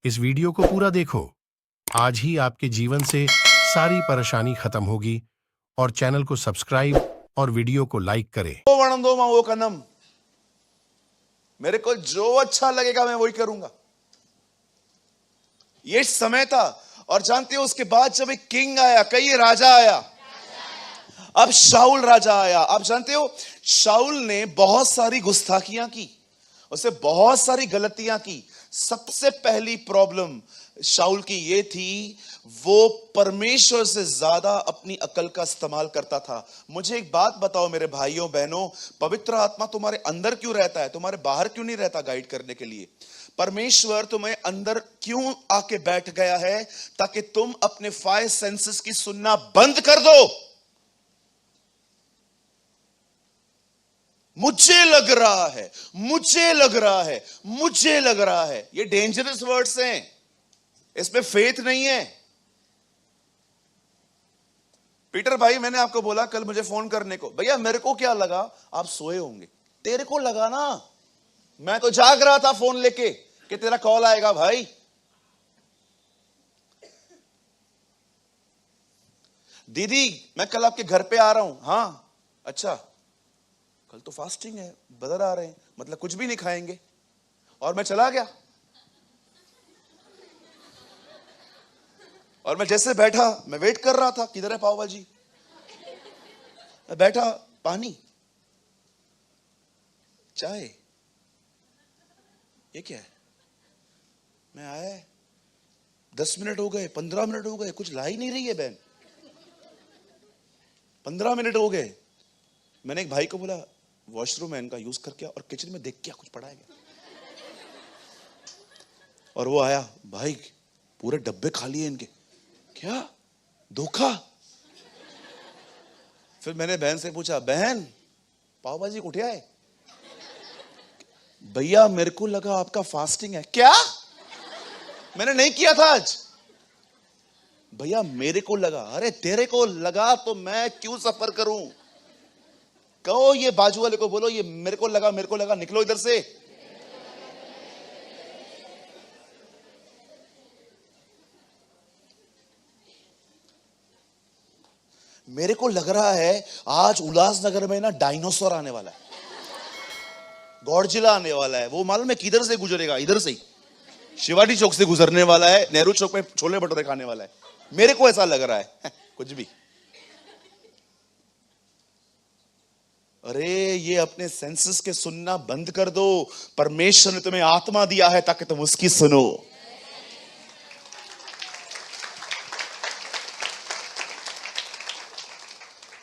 इस वीडियो को पूरा देखो। आज ही आपके जीवन से सारी परेशानी खत्म होगी। और चैनल को सब्सक्राइब और वीडियो को लाइक करें। वणंदो मां वो कनम, मेरे को जो अच्छा लगेगा मैं वही करूंगा। ये समय था। और जानते हो उसके बाद जब एक किंग आया, कई राजा आया, अब शाऊल राजा आया। आप जानते हो शाऊल ने बहुत सारी गुस्ताखियां की, उसे बहुत सारी गलतियां की। सबसे पहली प्रॉब्लम शाऊल की यह थी, वो परमेश्वर से ज्यादा अपनी अकल का इस्तेमाल करता था। मुझे एक बात बताओ मेरे भाइयों बहनों, पवित्र आत्मा तुम्हारे अंदर क्यों रहता है, तुम्हारे बाहर क्यों नहीं रहता गाइड करने के लिए? परमेश्वर तुम्हें अंदर क्यों आके बैठ गया है? ताकि तुम अपने 5 सेंसेस की सुनना बंद कर दो। मुझे लग रहा है, मुझे लग रहा है, मुझे लग रहा है, ये डेंजरस वर्ड्स हैं, इसमें फेथ नहीं है। पीटर भाई, मैंने आपको बोला कल मुझे फोन करने को, भैया मेरे को क्या लगा आप सोए होंगे। तेरे को लगा ना, मैं तो जाग रहा था फोन लेके कि तेरा कॉल आएगा। भाई दीदी मैं कल आपके घर पे आ रहा हूं। हाँ अच्छा, कल तो फास्टिंग है, ब्रदर आ रहे हैं, मतलब कुछ भी नहीं खाएंगे। और मैं चला गया। और मैं जैसे बैठा, मैं वेट कर रहा था किधर है पाव भाजी। मैं बैठा, पानी, चाय, ये क्या है? मैं आया, 10 मिनट हो गए, 15 मिनट हो गए, कुछ ला ही नहीं रही है बहन। 15 मिनट हो गए। मैंने एक भाई को बोला वॉशरूम है इनका, यूज करके और किचन में देख क्या कुछ पड़ा है क्या? और वो आया, भाई पूरे डब्बे खाली है इनके। क्या धोखा? फिर मैंने बहन से पूछा, बहन पाव भाजी उठिया है? भैया मेरे को लगा आपका फास्टिंग है। क्या? मैंने नहीं किया था आज। भैया मेरे को लगा। अरे तेरे को लगा तो मैं क्यों सफर करूं? कहो ये बाजू वाले को बोलो, ये मेरे को लगा, मेरे को लगा, निकलो इधर से। मेरे को लग रहा है आज उल्लासनगर में ना डायनासोर आने वाला है, गॉडजिला आने वाला है। वो मालूम है किधर से गुजरेगा? इधर से ही, शिवाजी चौक से गुजरने वाला है, नेहरू चौक में छोले भटूरे खाने वाला है। मेरे को ऐसा लग रहा है कुछ भी। अरे ये अपने सेंसेस के सुनना बंद कर दो। परमेश्वर ने तुम्हें आत्मा दिया है ताकि तुम उसकी सुनो।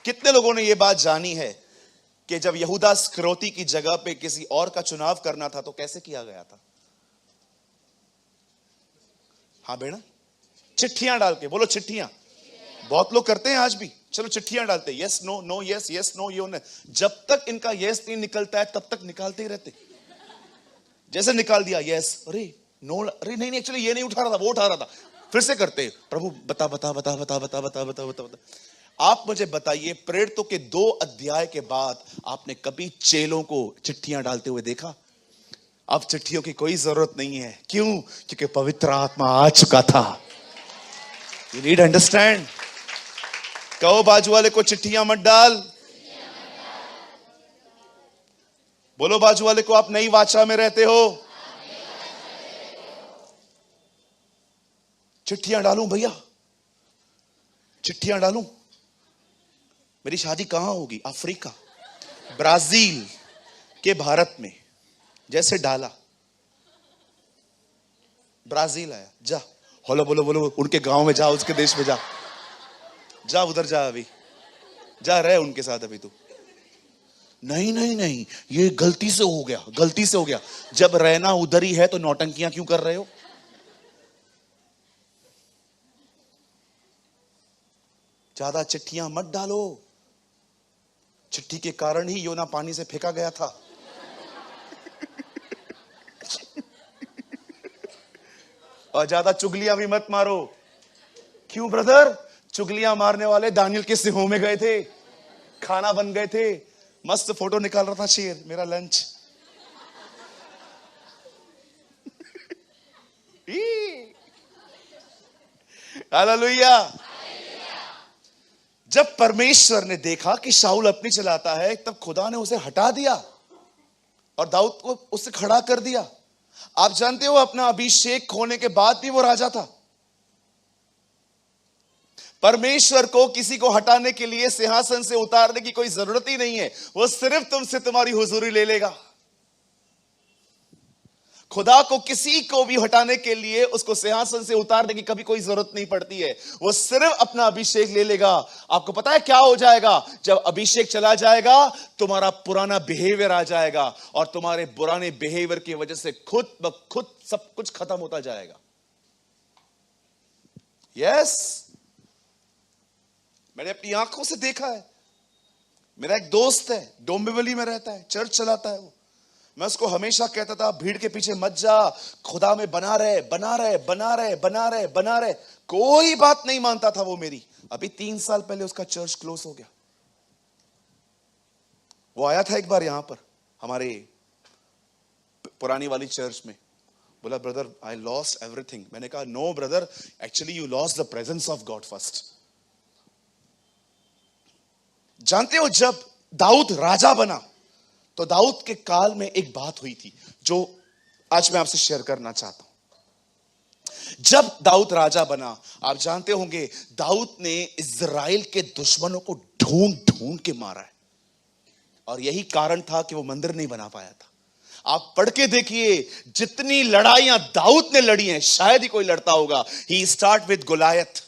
कितने लोगों ने यह बात जानी है कि जब यहूदा स्क्रोती की जगह पे किसी और का चुनाव करना था तो कैसे किया गया था? हाँ बेटा, चिट्ठियां डाल के। बोलो चिट्ठियां। बहुत लोग करते हैं आज भी, चलो चिट्ठियां डालते, yes no, no yes, yes no यो न। जब तक इनका यस नहीं निकलता है तब तक निकालते ही रहते। जैसे निकाल दिया यस, अरे नो, अरे नहीं नहीं एक्चुअली ये नहीं उठा रहा था, वो उठा रहा था। फिर से करते, प्रभु बता बता बता बता बता बता बता बता बता। आप मुझे बताइए, प्रेरितों के 2 अध्याय के बाद आपने कभी चेलों को चिट्ठियां डालते हुए देखा? अब चिट्ठियों की कोई जरूरत नहीं है। क्यों? क्योंकि पवित्र आत्मा आ चुका था। You need understand. कहो बाजू वाले को चिट्ठियां मत डाल। बोलो बाजू वाले को, आप नई वाचा में रहते हो। चिट्ठियां डालूं भैया, चिट्ठियां डालूं। मेरी शादी कहां होगी? अफ्रीका, ब्राजील के भारत में। जैसे डाला, ब्राजील आया, जा होलो बोलो बोलो, उनके गांव में जा, उसके देश में जा, जा उधर जा, अभी जा रहे उनके साथ अभी तू। नहीं नहीं नहीं, ये गलती से हो गया, गलती से हो गया। जब रहना उधर ही है तो नौटंकियां क्यों कर रहे हो? ज्यादा चिट्ठियां मत डालो। चिट्ठी के कारण ही योना पानी से फेंका गया था। और ज्यादा चुगलियां भी मत मारो। क्यों ब्रदर? चुगलियां मारने वाले दानियल के सिंहों में गए थे, खाना बन गए थे। मस्त फोटो निकाल रहा था शेर, मेरा लंच। हालेलुया। जब परमेश्वर ने देखा कि शाऊल अपनी चलाता है, तब खुदा ने उसे हटा दिया और दाऊद को उससे खड़ा कर दिया। आप जानते हो, अपना अभिषेक खोने के बाद भी वो राजा था। परमेश्वर को किसी को हटाने के लिए, सिंहासन से उतारने की कोई जरूरत ही नहीं है। वो सिर्फ तुमसे तुम्हारी हुजूरी ले लेगा। खुदा को किसी को भी हटाने के लिए, उसको सिंहासन से उतारने की कभी कोई जरूरत नहीं पड़ती है। वो सिर्फ अपना अभिषेक ले लेगा। आपको पता है क्या हो जाएगा? जब अभिषेक चला जाएगा, तुम्हारा पुराना बिहेवियर आ जाएगा और तुम्हारे पुराने बिहेवियर की वजह से खुद ब खुद सब कुछ खत्म होता जाएगा। यस, मैंने अपनी आंखों से देखा है। मेरा एक दोस्त है, डोंबिवली में रहता है, चर्च चलाता है वो। मैं उसको हमेशा कहता था, भीड़ के पीछे मत जा, खुदा में बना रहे, बना रहे, बना रहे, बना रहे, बना रहे। कोई बात नहीं मानता था वो मेरी। अभी 3 साल पहले उसका चर्च क्लोज हो गया। वो आया था एक बार यहां पर हमारे पुरानी वाली चर्च में। बोला, ब्रदर आई लॉस्ट एवरीथिंग। मैंने कहा, no brother, actually you lost the presence of God first. जानते हो, जब दाऊद राजा बना तो दाऊद के काल में एक बात हुई थी जो आज मैं आपसे शेयर करना चाहता हूं। जब दाऊद राजा बना, आप जानते होंगे, दाऊद ने इज़राइल के दुश्मनों को ढूंढ ढूंढ के मारा है और यही कारण था कि वो मंदिर नहीं बना पाया था। आप पढ़ के देखिए, जितनी लड़ाइयां दाऊद ने लड़ी हैं, शायद ही कोई लड़ता होगा। ही स्टार्ट विद गोलायत।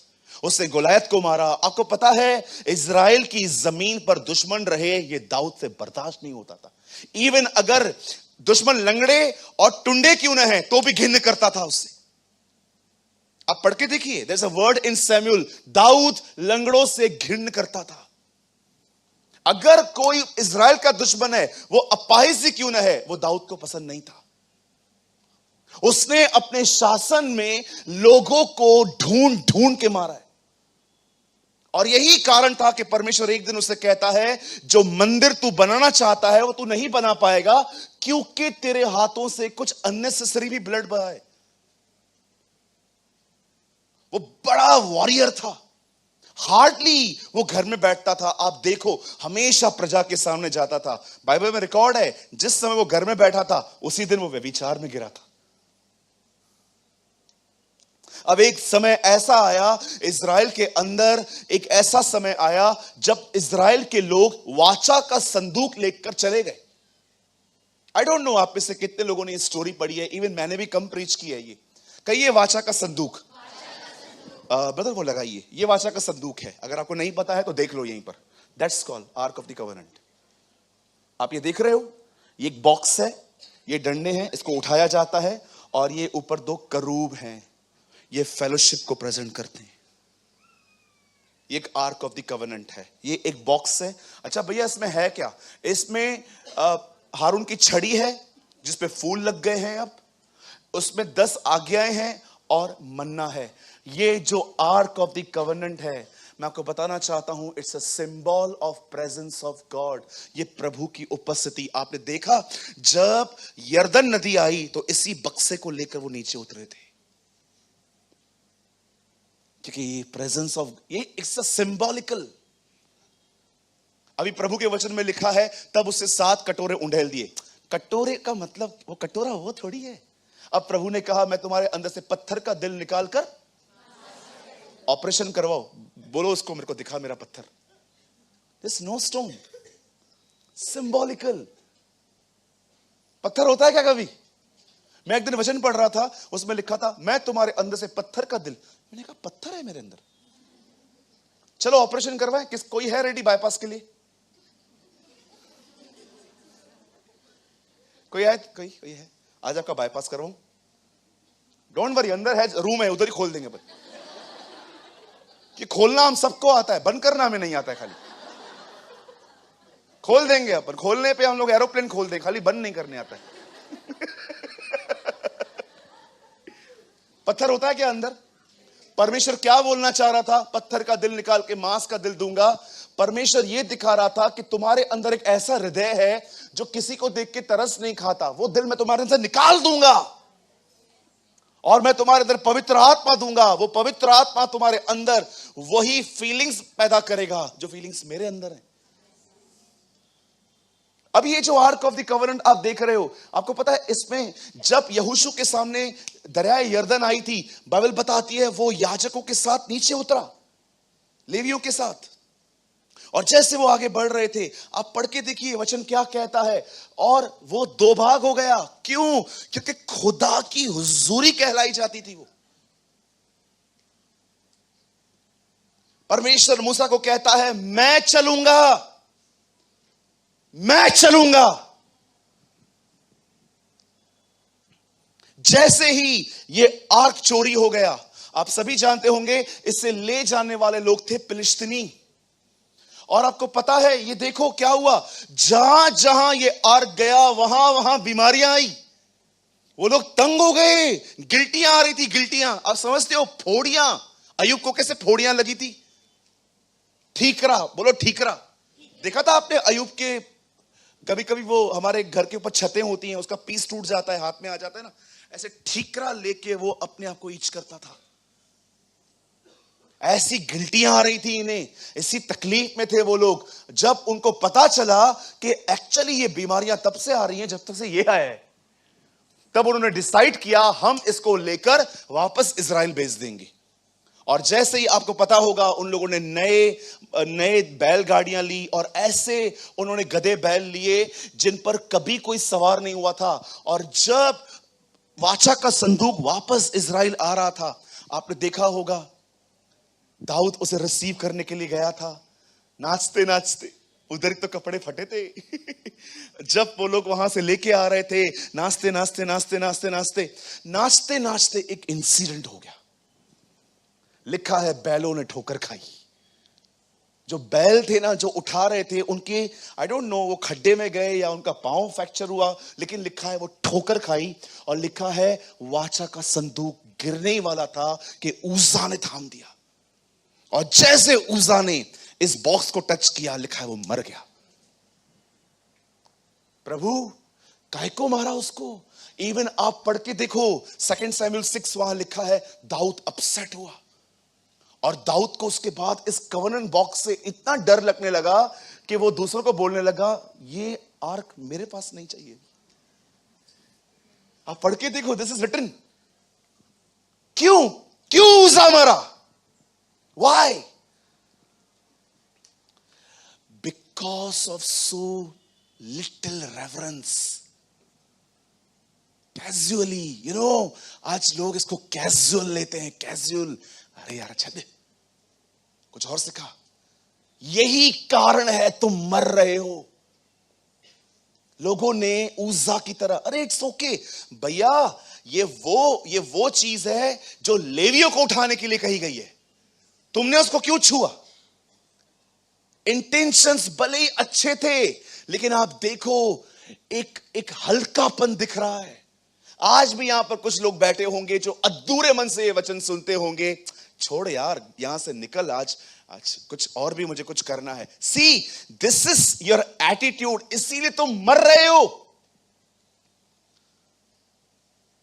उसने गोलायत को मारा। आपको पता है, इज़राइल की जमीन पर दुश्मन रहे, ये दाऊद से बर्दाश्त नहीं होता था। इवन अगर दुश्मन लंगड़े और टुंडे क्यों न है, तो भी घिन करता था उससे। आप पढ़ के देखिए, there is a word in Samuel, दाऊद लंगड़ों से घिन करता था। अगर कोई इज़राइल का दुश्मन है, वो अपाहिज ही क्यों न है, वो दाऊद को पसंद नहीं था। उसने अपने शासन में लोगों को ढूंढ ढूंढ के मारा है और यही कारण था कि परमेश्वर एक दिन उसे कहता है, जो मंदिर तू बनाना चाहता है वो तू नहीं बना पाएगा, क्योंकि तेरे हाथों से कुछ अननेसेसरी भी ब्लड बहा है। वो बड़ा वॉरियर था। हार्डली वो घर में बैठता था। आप देखो, हमेशा प्रजा के सामने जाता था। बाइबल में रिकॉर्ड है, जिस समय वो घर में बैठा था, उसी दिन वो व्यभिचार में गिरा था। अब एक समय ऐसा आया इज़राइल के अंदर, एक ऐसा समय आया जब इज़राइल के लोग वाचा का संदूक लेकर चले गए। आई डोंट नो आप में से कितने लोगों ने ये स्टोरी पढ़ी है। इवन मैंने भी कम प्रीच की है। ये कहिए, वाचा का संदूक। ब्रदर वो लगाइए, ये वाचा का संदूक है। अगर आपको नहीं पता है तो देख लो यहीं पर। That's called arc of the covenant. आप ये देख रहे हो, ये एक बॉक्स है, ये डंडे हैं, इसको उठाया जाता है और ये ऊपर 2 करूब हैं, ये फेलोशिप को प्रेजेंट करते हैं। ये एक आर्क ऑफ द कवेनेंट है। ये एक बॉक्स है। अच्छा भैया, इसमें है क्या? इसमें हारून की छड़ी है जिस पे फूल लग गए हैं। अब उसमें 10 आज्ञाएं हैं और मन्ना है। ये जो आर्क ऑफ द कवेनेंट है, मैं आपको बताना चाहता हूं, it's a symbol of presence of God. ये प्रभु की उपस्थिति। आपने देखा, जब यर्दन नदी आई तो इसी बक्से को लेकर वो नीचे उतरे थे, क्योंकि ये प्रेजेंस ऑफ, ये इट्स अ सिंबॉलिकल। अभी प्रभु के वचन में लिखा है, तब उससे 7 कटोरे उंडेल दिए। कटोरे का मतलब वो कटोरा वो थोड़ी है। अब प्रभु ने कहा, मैं तुम्हारे अंदर से पत्थर का दिल निकाल कर ऑपरेशन करवाओ। बोलो उसको, मेरे को दिखा मेरा पत्थर। This no stone, symbolical. पत्थर होता है क्या कभी? मैं एक दिन वचन पढ़ रहा था, उसमें लिखा था, मैं तुम्हारे अंदर से पत्थर का दिल। मैंने कहा, पत्थर है मेरे अंदर, चलो ऑपरेशन करवाएं। किस कोई है रेडी बाईपास के लिए? कोई है? कोई है? आज आपका बाईपास करवाऊं? डोंट वरी, अंदर है, रूम है, उधर ही खोल देंगे। भाई कि खोलना हम सबको आता है, बंद करना हमें नहीं आता है। खाली खोल देंगे अपन। खोलने पे हम लोग एरोप्लेन खोल देंगे, खाली बंद नहीं करने आता है। पत्थर होता है क्या अंदर? परमेश्वर क्या बोलना चाह रहा था? पत्थर का दिल निकाल के मांस का दिल दूंगा। परमेश्वर यह दिखा रहा था कि तुम्हारे अंदर एक ऐसा हृदय है जो किसी को देख के तरस नहीं खाता। वो दिल मैं तुम्हारे अंदर निकाल दूंगा और मैं तुम्हारे अंदर पवित्र आत्मा दूंगा। वो पवित्र आत्मा तुम्हारे अंदर वही फीलिंग्स पैदा करेगा जो फीलिंग्स मेरे अंदर है। अब ये जो आर्क ऑफ द कवरेंट आप देख रहे हो, आपको पता है इसमें जब यहोशू के सामने दरियाए यरदन आई थी, बाइबल बताती है वो याजकों के साथ नीचे उतरा, लेवियों के साथ। और जैसे वो आगे बढ़ रहे थे, आप पढ़ के देखिए वचन क्या कहता है, और वो दो भाग हो गया। क्यों? क्योंकि खुदा की हुजूरी कहलाई जाती थी वो। परमेश्वर मूसा को कहता है मैं चलूंगा, मैं चलूंगा। जैसे ही ये आर्क चोरी हो गया, आप सभी जानते होंगे इससे ले जाने वाले लोग थे फिलिस्तीनी। और आपको पता है ये देखो क्या हुआ, जहां जहां ये आर्क गया वहां वहां बीमारियां आई, वो लोग तंग हो गए, गिल्टियां आ रही थी, गिल्टियां। आप समझते हो फोड़ियां, अय्यूब को कैसे फोड़ियां लगी थी? ठीकरा, बोलो ठीकरा। देखा था आपने अय्यूब के, कभी कभी वो हमारे घर के ऊपर छतें होती हैं, उसका पीस टूट जाता है, हाथ में आ जाता है ना, ऐसे ठीकरा लेके वो अपने आप को ईच करता था। ऐसी गिल्टियां आ रही थी इन्हें, इसी तकलीफ में थे वो लोग। जब उनको पता चला कि एक्चुअली ये बीमारियां तब से आ रही हैं जब तक से ये आया है, तब उन्होंने डिसाइड किया हम इसको लेकर वापस इजराइल भेज देंगे। और जैसे ही आपको पता होगा उन लोगों ने नए बैलगाड़ियां ली, और ऐसे उन्होंने गधे बैल लिए जिन पर कभी कोई सवार नहीं हुआ था। और जब वाचा का संदूक वापस इजराइल आ रहा था, आपने देखा होगा दाऊद उसे रिसीव करने के लिए गया था, नाचते नाचते। उधर तो कपड़े फटे थे जब वो लोग वहां से लेके आ रहे थे, नाचते नाचते नाचते नाचते नाचते नाचते नाचते एक इंसिडेंट हो गया। लिखा है बैलों ने ठोकर खाई। जो बैल थे ना, जो उठा रहे थे, उनके आई डोंट नो वो खड्डे में गए या उनका पांव फ्रैक्चर हुआ, लेकिन लिखा है वो ठोकर खाई। और लिखा है वाचा का संदूक गिरने ही वाला था कि उज्जा ने थाम दिया, और जैसे उज्जा ने इस बॉक्स को टच किया, लिखा है वो मर गया। प्रभु काहे को मारा उसको? इवन आप पढ़ के देखो 2 सैमुएल 6, वहां लिखा है दाऊद अपसेट हुआ। और दाऊद को उसके बाद इस कवनेंट बॉक्स से इतना डर लगने लगा कि वो दूसरों को बोलने लगा ये आर्क मेरे पास नहीं चाहिए। आप पढ़ के देखो, दिस इज रिटन। क्यों क्यों उज्जा मारा? Why? Because of so little reverence. Casually, आज लोग इसको कैजुअल लेते हैं, कैजुअल। अरे यार अच्छा दे, कुछ और सिखा। यही कारण है तुम मर रहे हो। लोगों ने उज्जा की तरह, अरे इट्स ओके भैया, ये वो चीज है जो लेवियों को उठाने के लिए कही गई है, तुमने उसको क्यों छुआ? इंटेंशंस भले ही अच्छे थे, लेकिन आप देखो एक हल्कापन दिख रहा है। आज भी यहां पर कुछ लोग बैठे होंगे जो अधूरे मन से ये वचन सुनते होंगे, छोड़ यार यहां से निकल, आज कुछ और भी मुझे कुछ करना है। See this is your attitude, इसीलिए तुम मर रहे हो।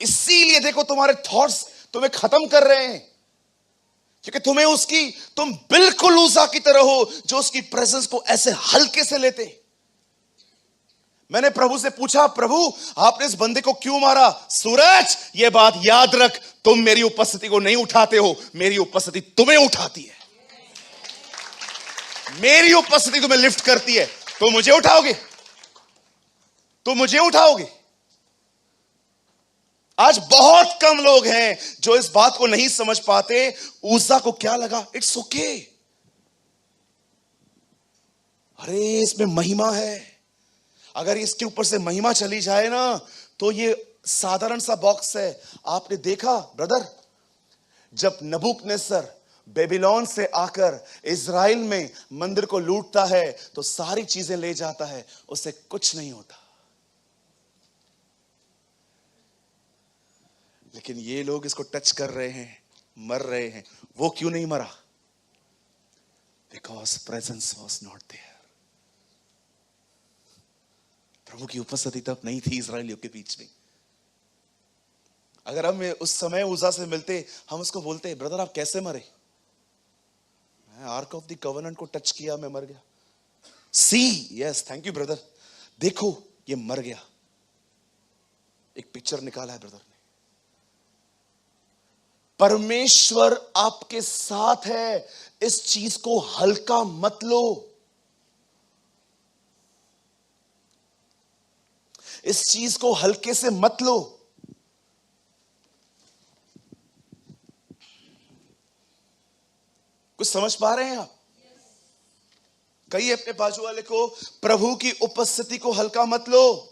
इसीलिए देखो तुम्हारे थॉट्स तुम्हें खत्म कर रहे हैं, क्योंकि तुम बिल्कुल उज्जा की तरह हो जो उसकी प्रेजेंस को ऐसे हल्के से लेते। मैंने प्रभु से पूछा, प्रभु आपने इस बंदे को क्यों मारा? सूरज ये बात याद रख, तुम मेरी उपस्थिति को नहीं उठाते हो, मेरी उपस्थिति तुम्हें उठाती है। मेरी उपस्थिति तुम्हें लिफ्ट करती है। तुम मुझे उठाओगे, तुम मुझे उठाओगे। आज बहुत कम लोग हैं जो इस बात को नहीं समझ पाते। उज्जा को क्या लगा? इट्स ओके, अरे इसमें महिमा है। अगर इसके ऊपर से महिमा चली जाए ना, तो ये साधारण सा बॉक्स है। आपने देखा ब्रदर, जब नबूकदनेस्सर बेबीलोन से आकर इजराइल में मंदिर को लूटता है तो सारी चीजें ले जाता है, उससे कुछ नहीं होता। लेकिन ये लोग इसको टच कर रहे हैं, मर रहे हैं। वो क्यों नहीं मरा? Because presence was not there. प्रभु की उपस्थिति तब नहीं थी इजराइलियों के बीच में। अगर हम उस समय उजा से मिलते, हम उसको बोलते, ब्रदर आप कैसे मरे? मैं आर्क ऑफ द कवेनेंट को टच किया, मैं मर गया। सी, यस थैंक यू ब्रदर, देखो ये मर गया। एक पिक्चर निकाला है ब्रदर ने। परमेश्वर आपके साथ है, इस चीज को हल्का मत लो। इस चीज को हल्के से मत लो। कुछ समझ पा रहे हैं आप? कहिए अपने बाजू वाले को, प्रभु की उपस्थिति को हल्का मत लो।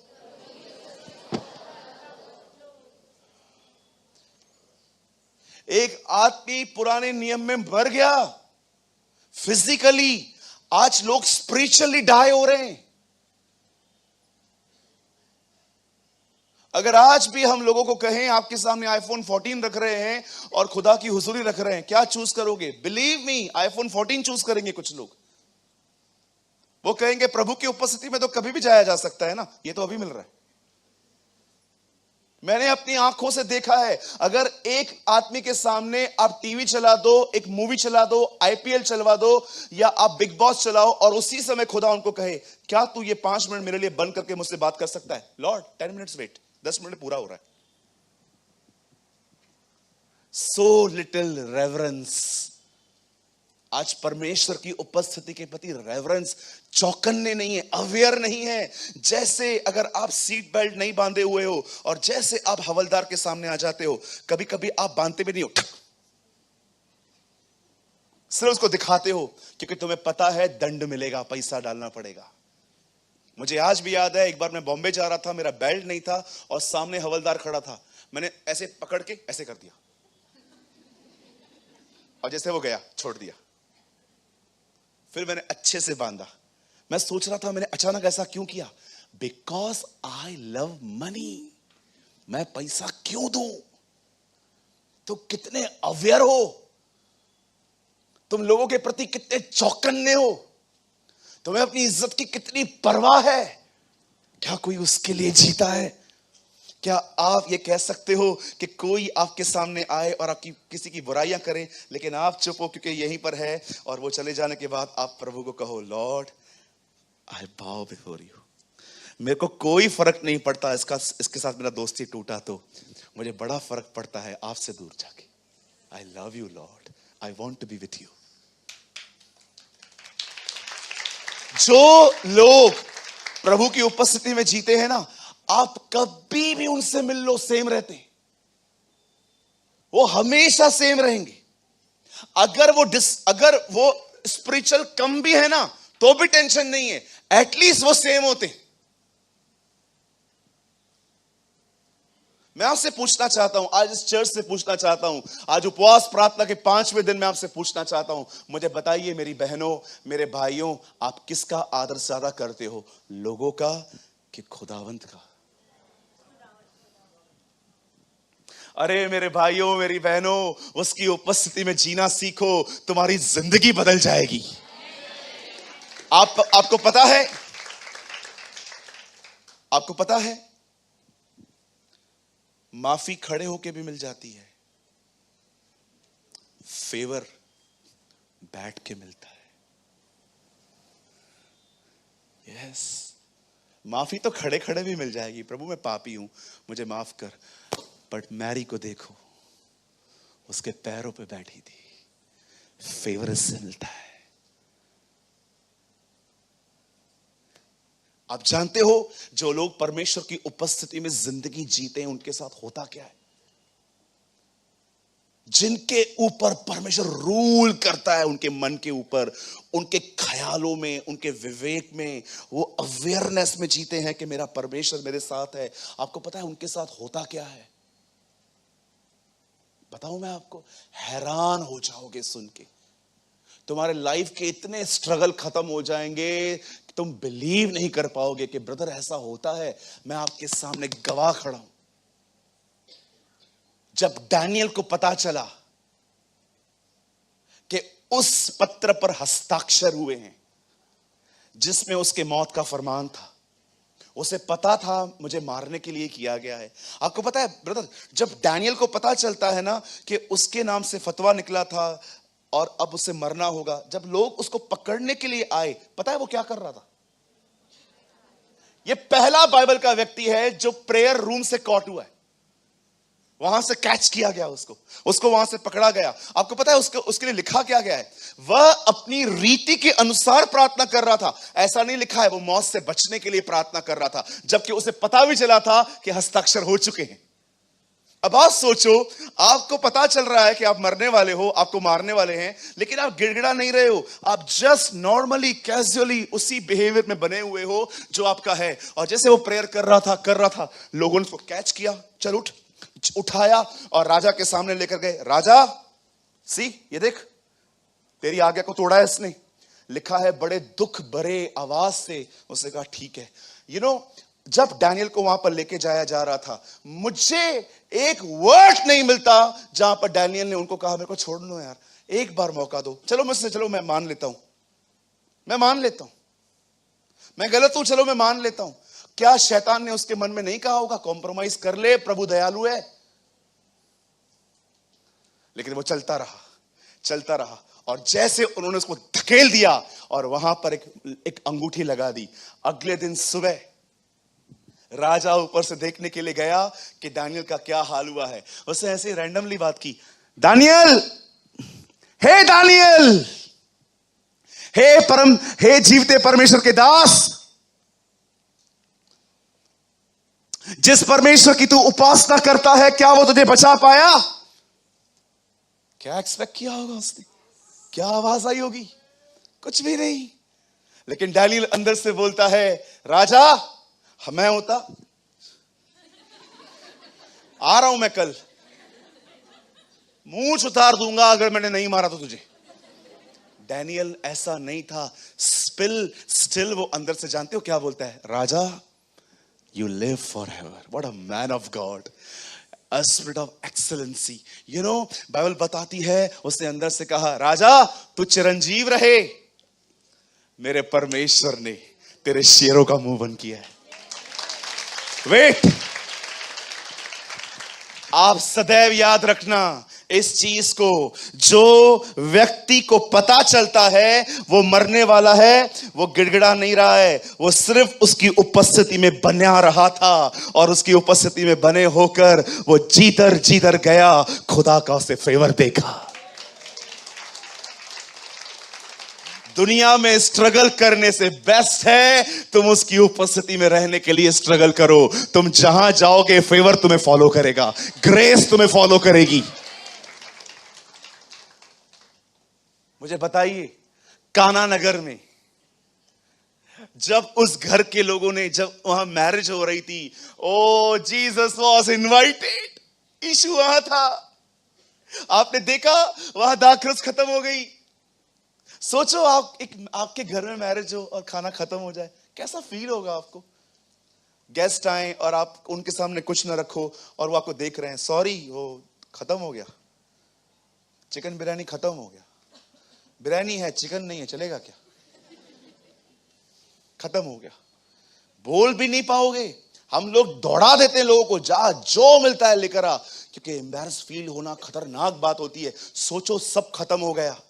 एक आदमी पुराने नियम में मर गया फिजिकली, आज लोग स्पिरिचुअली डाई हो रहे हैं। अगर आज भी हम लोगों को कहें, आपके सामने आईफोन 14 रख रहे हैं और खुदा की हुजूरी रख रहे हैं, क्या चूज करोगे? बिलीव मी, आईफोन 14 चूज करेंगे कुछ लोग। वो कहेंगे प्रभु की उपस्थिति में तो कभी भी जाया जा सकता है ना, ये तो अभी मिल रहा है। मैंने अपनी आंखों से देखा है, अगर एक आदमी के सामने आप टीवी चला दो, एक मूवी चला दो, आईपीएल चलवा दो, या आप बिग बॉस चलाओ, और उसी समय खुदा उनको कहे, क्या तू ये 5 मिनट मेरे लिए बंद करके मुझसे बात कर सकता है? लॉर्ड 10 मिनट्स वेट, 10 मिनट पूरा हो रहा है। So little reverence. आज परमेश्वर की उपस्थिति के प्रति रेवरेंस, चौकन्ने नहीं है, अवेयर नहीं है। जैसे अगर आप सीट बेल्ट नहीं बांधे हुए हो और जैसे आप हवलदार के सामने आ जाते हो, कभी कभी आप बांधते भी नहीं हो, सिर्फ उसको दिखाते हो क्योंकि तुम्हें पता है दंड मिलेगा, पैसा डालना पड़ेगा। मुझे आज भी याद है, एक बार मैं बॉम्बे जा रहा था, मेरा बेल्ट नहीं था और सामने हवलदार खड़ा था। मैंने ऐसे पकड़ के ऐसे कर दिया और जैसे वो गया छोड़ दिया। फिर मैंने अच्छे से बांधा। मैं सोच रहा था मैंने अचानक ऐसा क्यों किया? Because I love money. मैं पैसा क्यों दूं? तो कितने अवेयर हो तुम, लोगों के प्रति कितने चौकन्ने हो, तुम्हें अपनी इज्जत की कितनी परवाह है। क्या कोई उसके लिए जीता है? क्या आप ये कह सकते हो कि कोई आपके सामने आए और आपकी किसी की बुराइयां करे, लेकिन आप चुप हो क्योंकि यहीं पर है, और वो चले जाने के बाद आप प्रभु को कहो, लॉर्ड आई बाउ बिफोर यू। मेरे को कोई फर्क नहीं पड़ता इसके साथ मेरा दोस्ती टूटा, तो मुझे बड़ा फर्क पड़ता है आपसे दूर जाके। I love you Lord, I want to be with you. जो लोग प्रभु की उपस्थिति में जीते हैं ना, आप कभी भी उनसे मिल लो, सेम रहते हैं। वो हमेशा सेम रहेंगे। अगर वो स्पिरिचुअल कम भी है ना, तो भी टेंशन नहीं है, एटलीस्ट वो सेम होते हैं। मैं आपसे पूछना चाहता हूं, आज इस चर्च से पूछना चाहता हूं, आज उपवास प्रार्थना के 5वें दिन में आपसे पूछना चाहता हूं, मुझे बताइए मेरी बहनों, मेरे भाइयों, आप किसका आदर ज्यादा करते हो? लोगों का कि खुदावंत का? अरे मेरे भाइयों, मेरी बहनों, उसकी उपस्थिति में जीना सीखो, तुम्हारी जिंदगी बदल जाएगी। आपको पता है माफी खड़े होके भी मिल जाती है, फेवर बैठ के मिलता है। यस, माफी तो खड़े खड़े भी मिल जाएगी। प्रभु मैं पापी हूं, मुझे माफ कर। बट मैरी को देखो, उसके पैरों पे बैठी थी, फेवर इससे मिलता है। आप जानते हो, जो लोग परमेश्वर की उपस्थिति में जिंदगी जीते हैं, उनके साथ होता क्या है? जिनके ऊपर परमेश्वर रूल करता है, उनके मन के ऊपर, उनके ख्यालों में, उनके विवेक में, वो अवेयरनेस में जीते हैं कि मेरा परमेश्वर मेरे साथ है। आपको पता है उनके साथ होता क्या है? बताऊं मैं आपको, हैरान हो जाओगे सुन के। तुम्हारे लाइफ के इतने स्ट्रगल खत्म हो जाएंगे कि तुम बिलीव नहीं कर पाओगे कि ब्रदर ऐसा होता है। मैं आपके सामने गवाह खड़ा हूं। जब डैनियल को पता चला कि उस पत्र पर हस्ताक्षर हुए हैं जिसमें उसके मौत का फरमान था, उसे पता था मुझे मारने के लिए किया गया है। आपको पता है ब्रदर, जब डैनियल को पता चलता है ना कि उसके नाम से फतवा निकला था और अब उसे मरना होगा, जब लोग उसको पकड़ने के लिए आए, पता है वो क्या कर रहा था? ये पहला बाइबल का व्यक्ति है जो प्रेयर रूम से कॉट हुआ है, वहां से कैच किया गया, उसको वहां से पकड़ा गया। आपको पता है उसके लिए लिखा क्या गया है? वह अपनी रीति के अनुसार प्रार्थना कर रहा था। ऐसा नहीं लिखा है वो मौत से बचने के लिए प्रार्थना कर रहा था, जबकि उसे पता भी चला था कि हस्ताक्षर हो चुके हैं। अब आप सोचो, आपको पता चल रहा है कि आप मरने वाले हो, आपको मारने वाले हैं, लेकिन आप गिड़गिड़ा नहीं रहे हो, आप जस्ट नॉर्मली कैजुअली उसी बिहेवियर में बने हुए हो जो आपका है। और जैसे वो प्रेयर कर रहा था, लोगों ने उसको कैच किया, चल उठाया और राजा के सामने लेकर गए। राजा, सी ये देख, तेरी आज्ञा को तोड़ा है इसने। लिखा है बड़े दुख भरे आवाज से उसने कहा ठीक है। जब डैनियल को वहां पर लेके जाया जा रहा था, मुझे एक वर्ड नहीं मिलता जहां पर डैनियल ने उनको कहा मेरे को छोड़ दो यार, एक बार मौका दो, चलो मैं मान लेता हूं, मैं गलत हूं, चलो मैं मान लेता हूं। क्या शैतान ने उसके मन में नहीं कहा होगा कॉम्प्रोमाइज कर ले, प्रभु दयालु है? लेकिन वो चलता रहा और जैसे उन्होंने उसको धकेल दिया और वहां पर एक अंगूठी लगा दी। अगले दिन सुबह राजा ऊपर से देखने के लिए गया कि दानियल का क्या हाल हुआ है। उसने ऐसे रैंडमली बात की, दानियल, हे जीवते परमेश्वर के दास, जिस परमेश्वर की तू उपासना करता है, क्या वो तुझे बचा पाया? क्या एक्सपेक्ट किया होगा उसने? क्या आवाज आई होगी? कुछ भी नहीं। लेकिन डैनियल अंदर से बोलता है, राजा, मैं होता, आ रहा हूं मैं कल, मूंछ उतार दूंगा अगर मैंने नहीं मारा तो तुझे। डैनियल ऐसा नहीं था। स्टिल वो अंदर से, जानते हो क्या बोलता है? राजा, you live forever. What a man of God. A spirit of excellency. Bible बताती है उसने अंदर से कहा, राजा तू चिरंजीव रहे, मेरे परमेश्वर ने तेरे शेरों का मुंह बंद किया है। वेट, आप सदैव याद रखना इस चीज को, जो व्यक्ति को पता चलता है वो मरने वाला है, वो गिड़गिड़ा नहीं रहा है, वो सिर्फ उसकी उपस्थिति में बना रहा था और उसकी उपस्थिति में बने होकर वो जीतर गया, खुदा का उसे फेवर देखा। दुनिया में स्ट्रगल करने से बेस्ट है तुम उसकी उपस्थिति में रहने के लिए स्ट्रगल करो। तुम जहां जाओगे फेवर तुम्हें फॉलो करेगा, ग्रेस तुम्हें फॉलो करेगी। मुझे बताइए, काना नगर में जब उस घर के लोगों ने, जब वहां मैरिज हो रही थी, ओ जीसस वॉज इनवाइटेड, यीशु वहां था। आपने देखा वहां दाखरस खत्म हो गई। सोचो आपके घर में मैरिज हो और खाना खत्म हो जाए, कैसा फील होगा आपको? गेस्ट आए और आप उनके सामने कुछ ना रखो और वो आपको देख रहे हैं, सॉरी वो खत्म हो गया, चिकन बिरयानी खत्म हो गया, बिरयानी है चिकन नहीं है, चलेगा क्या? खत्म हो गया। बोल भी नहीं पाओगे। हम लोग दौड़ा देते हैं लोगों को, जा जो मिलता है लेकर आ, क्योंकि एम्बैरस फील होना खतरनाक बात होती है। सोचो सब खत्म हो गया,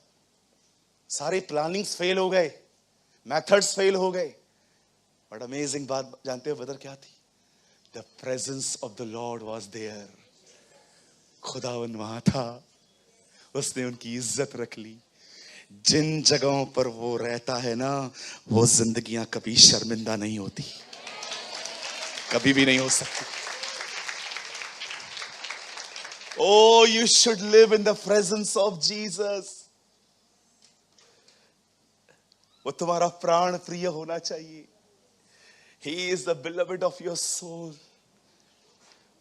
सारे प्लानिंग्स फेल हो गए, मेथड्स फेल हो गए, बट अमेजिंग बात जानते हो ब्रदर क्या थी? The presence of the Lord was there. खुदावन वहां था, उसने उनकी इज्जत रख ली। जिन जगहों पर वो रहता है ना, वो जिंदगियां कभी शर्मिंदा नहीं होती, कभी भी नहीं हो सकती। Oh, you should live in the presence of Jesus. वो तुम्हारा प्राण प्रिय होना चाहिए। He is the beloved of your soul.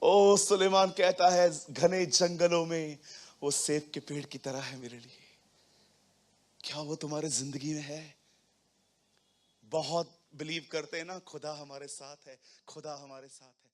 ओ सुलेमान कहता है, घने जंगलों में वो सेब के पेड़ की तरह है मेरे लिए। क्या वो तुम्हारे जिंदगी में है? बहुत बिलीव करते हैं ना, खुदा हमारे साथ है, खुदा हमारे साथ है।